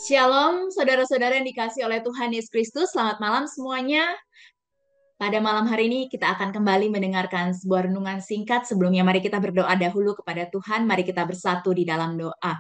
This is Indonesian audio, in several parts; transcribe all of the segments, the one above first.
Shalom, saudara-saudara yang dikasih oleh Tuhan Yesus Kristus. Selamat malam semuanya. Pada malam hari ini kita akan kembali mendengarkan sebuah renungan singkat. Sebelumnya mari kita berdoa dahulu kepada Tuhan. Mari kita bersatu di dalam doa.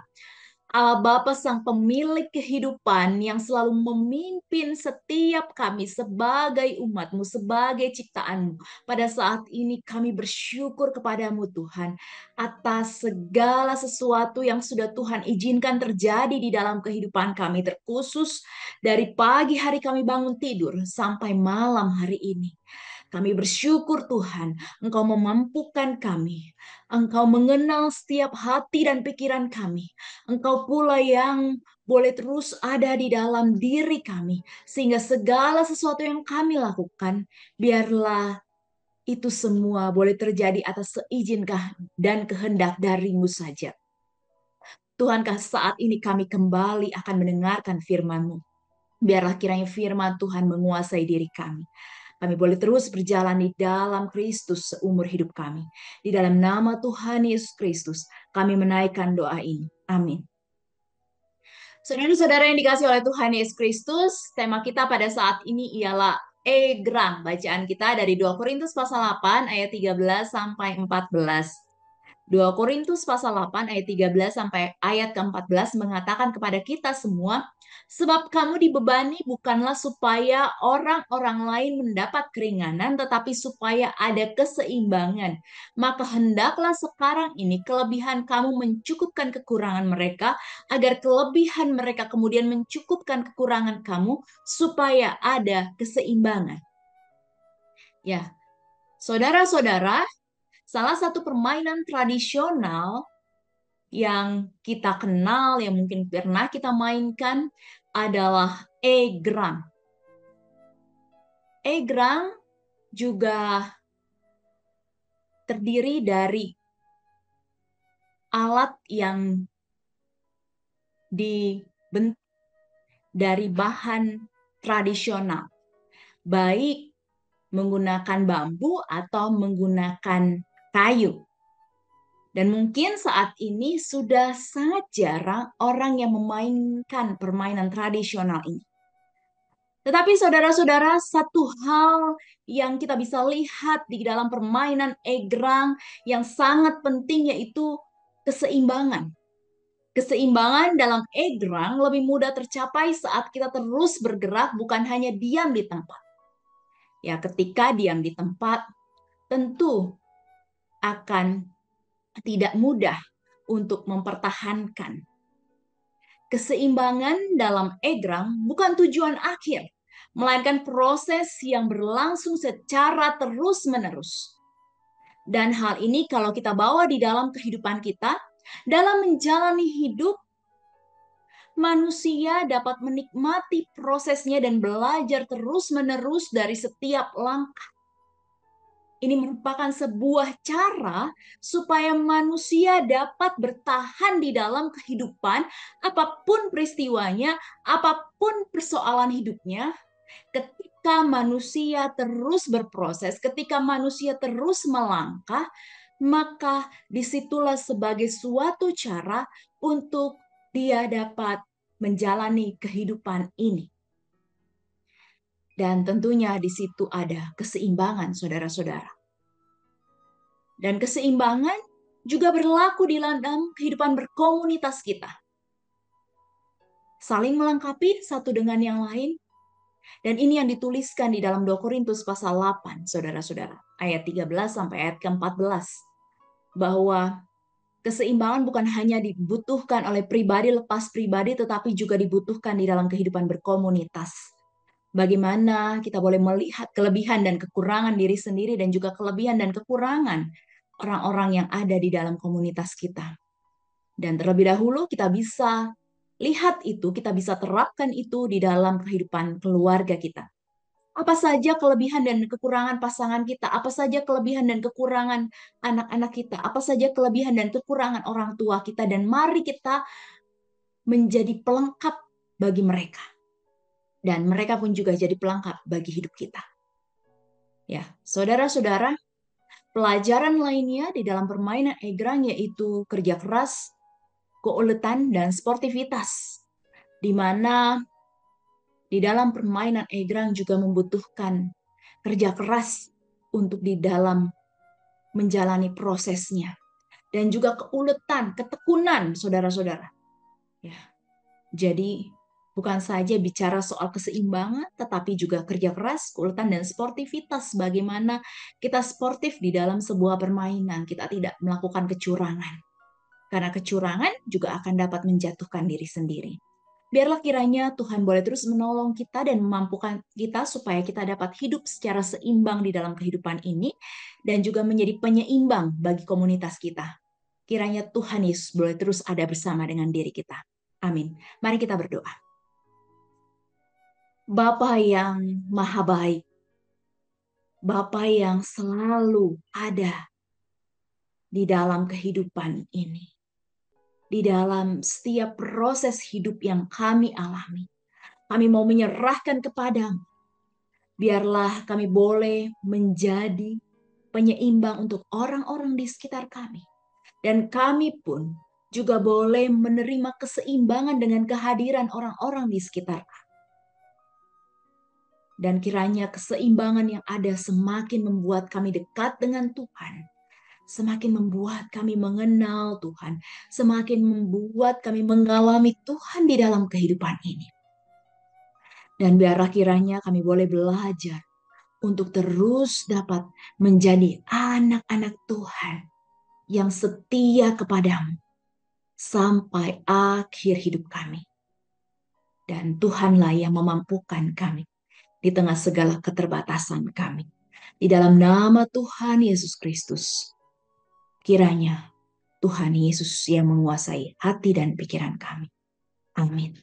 Allah Bapa Sang Pemilik kehidupan yang selalu memimpin setiap kami sebagai umat-Mu, sebagai ciptaan-Mu. Pada saat ini kami bersyukur kepadamu Tuhan atas segala sesuatu yang sudah Tuhan izinkan terjadi di dalam kehidupan kami, terkhusus dari pagi hari kami bangun tidur sampai malam hari ini. Kami bersyukur Tuhan, Engkau memampukan kami. Engkau mengenal setiap hati dan pikiran kami. Engkau pula yang boleh terus ada di dalam diri kami. Sehingga segala sesuatu yang kami lakukan, biarlah itu semua boleh terjadi atas seizinkah dan kehendak darimu saja. Tuhankah saat ini kami kembali akan mendengarkan firman-Mu. Biarlah kiranya firman Tuhan menguasai diri kami. Kami boleh terus berjalan di dalam Kristus seumur hidup kami. Di dalam nama Tuhan Yesus Kristus, kami menaikkan doa ini. Amin. Saudara-saudara yang dikasih oleh Tuhan Yesus Kristus, tema kita pada saat ini ialah Egram. Bacaan kita dari 2 Korintus pasal 8 ayat 13 sampai 14. 2 Korintus pasal 8 ayat 13 sampai ayat ke-14 mengatakan kepada kita semua, sebab kamu dibebani bukanlah supaya orang-orang lain mendapat keringanan, tetapi supaya ada keseimbangan. Maka hendaklah sekarang ini kelebihan kamu mencukupkan kekurangan mereka, agar kelebihan mereka kemudian mencukupkan kekurangan kamu, supaya ada keseimbangan. Ya, saudara-saudara, salah satu permainan tradisional yang kita kenal, yang mungkin pernah kita mainkan adalah egrang. Egrang juga terdiri dari alat yang dibentuk dari bahan tradisional, baik menggunakan bambu atau menggunakan kayu. Dan mungkin saat ini sudah sangat jarang orang yang memainkan permainan tradisional ini. Tetapi saudara-saudara, satu hal yang kita bisa lihat di dalam permainan egrang yang sangat penting yaitu keseimbangan. Keseimbangan dalam egrang lebih mudah tercapai saat kita terus bergerak, bukan hanya diam di tempat. Ya, ketika diam di tempat, tentu akan tidak mudah untuk mempertahankan. Keseimbangan dalam egrang bukan tujuan akhir, melainkan proses yang berlangsung secara terus-menerus. Dan hal ini kalau kita bawa di dalam kehidupan kita, dalam menjalani hidup, manusia dapat menikmati prosesnya dan belajar terus-menerus dari setiap langkah. Ini merupakan sebuah cara supaya manusia dapat bertahan di dalam kehidupan, apapun peristiwanya, apapun persoalan hidupnya. Ketika manusia terus berproses, ketika manusia terus melangkah, maka disitulah sebagai suatu cara untuk dia dapat menjalani kehidupan ini. Dan tentunya di situ ada keseimbangan, saudara-saudara. Dan keseimbangan juga berlaku di dalam kehidupan berkomunitas kita. Saling melengkapi satu dengan yang lain. Dan ini yang dituliskan di dalam 2 Korintus pasal 8, saudara-saudara. Ayat 13 sampai ayat ke-14. Bahwa keseimbangan bukan hanya dibutuhkan oleh pribadi lepas pribadi, tetapi juga dibutuhkan di dalam kehidupan berkomunitas. Bagaimana kita boleh melihat kelebihan dan kekurangan diri sendiri dan juga kelebihan dan kekurangan orang-orang yang ada di dalam komunitas kita. Dan terlebih dahulu kita bisa lihat itu, kita bisa terapkan itu di dalam kehidupan keluarga kita. Apa saja kelebihan dan kekurangan pasangan kita, apa saja kelebihan dan kekurangan anak-anak kita, apa saja kelebihan dan kekurangan orang tua kita, dan mari kita menjadi pelengkap bagi mereka. Dan mereka pun juga jadi pelengkap bagi hidup kita. Ya, saudara-saudara, pelajaran lainnya di dalam permainan egrang yaitu kerja keras, keuletan, dan sportivitas. di mana di dalam permainan egrang juga membutuhkan kerja keras untuk di dalam menjalani prosesnya. Dan juga keuletan, ketekunan, saudara-saudara. Ya, jadi bukan saja bicara soal keseimbangan, tetapi juga kerja keras, keuletan, dan sportivitas. Bagaimana kita sportif di dalam sebuah permainan. Kita tidak melakukan kecurangan. Karena kecurangan juga akan dapat menjatuhkan diri sendiri. Biarlah kiranya Tuhan boleh terus menolong kita dan memampukan kita supaya kita dapat hidup secara seimbang di dalam kehidupan ini dan juga menjadi penyeimbang bagi komunitas kita. Kiranya Tuhan Yesus boleh terus ada bersama dengan diri kita. Amin. Mari kita berdoa. Bapa yang maha baik, Bapa yang selalu ada di dalam kehidupan ini, di dalam setiap proses hidup yang kami alami. Kami mau menyerahkan kepadamu. Biarlah kami boleh menjadi penyeimbang untuk orang-orang di sekitar kami. Dan kami pun juga boleh menerima keseimbangan dengan kehadiran orang-orang di sekitar kami. Dan kiranya keseimbangan yang ada semakin membuat kami dekat dengan Tuhan. Semakin membuat kami mengenal Tuhan. Semakin membuat kami mengalami Tuhan di dalam kehidupan ini. Dan biarlah kiranya kami boleh belajar untuk terus dapat menjadi anak-anak Tuhan yang setia kepadamu sampai akhir hidup kami. Dan Tuhanlah yang memampukan kami di tengah segala keterbatasan kami. Di dalam nama Tuhan Yesus Kristus, kiranya Tuhan Yesus yang menguasai hati dan pikiran kami. Amin.